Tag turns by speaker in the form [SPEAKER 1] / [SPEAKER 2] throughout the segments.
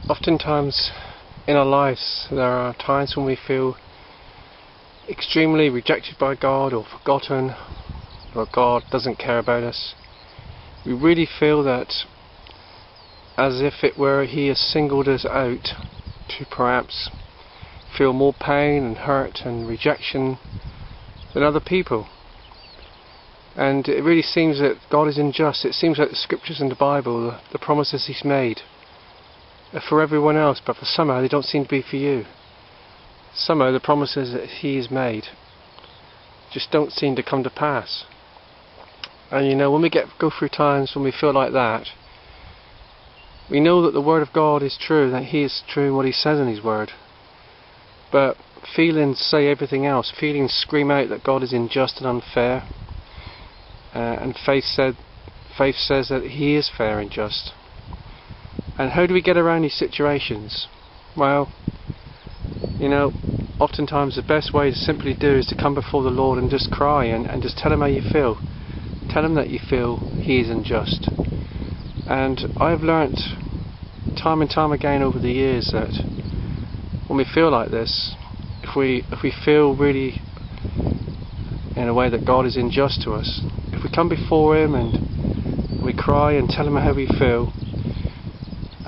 [SPEAKER 1] Oftentimes in our lives there are times when we feel extremely rejected by God or forgotten, or God doesn't care about us. We really feel that as if it were He has singled us out to perhaps feel more pain and hurt and rejection than other people. And it really seems that God is unjust. It seems like the scriptures in the Bible, the promises He's made, are for everyone else, but for somehow they don't seem to be for you. Somehow the promises that He has made just don't seem to come to pass. And you know, when we go through times when we feel like that, we know that the Word of God is true, that He is true in what He says in His Word. But feelings say everything else. Feelings scream out that God is unjust and unfair. And faith says that He is fair and just. And how do we get around these situations? Well, you know, oftentimes the best way to simply do is to come before the Lord and just cry and just tell Him how you feel. Tell Him that you feel He is unjust. And I've learnt time and time again over the years that when we feel like this, if we feel really in a way that God is unjust to us, if we come before Him and we cry and tell Him how we feel,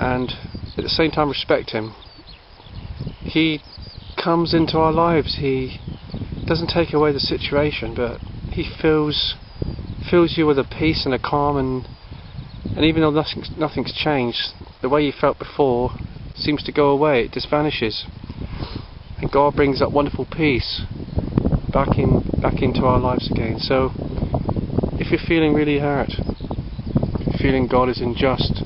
[SPEAKER 1] and at the same time respect Him, He comes into our lives. He doesn't take away the situation, but He fills you with a peace and a calm, and even though nothing's changed, the way you felt before seems to go away. It just vanishes, and God brings that wonderful peace back into our lives again. So if you're feeling really hurt, if you're feeling God is unjust,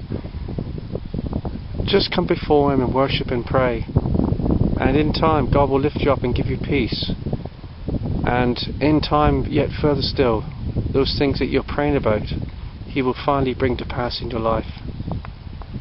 [SPEAKER 1] just come before Him and worship and pray, and in time God will lift you up and give you peace. And in time, yet further still, those things that you're praying about, He will finally bring to pass in your life.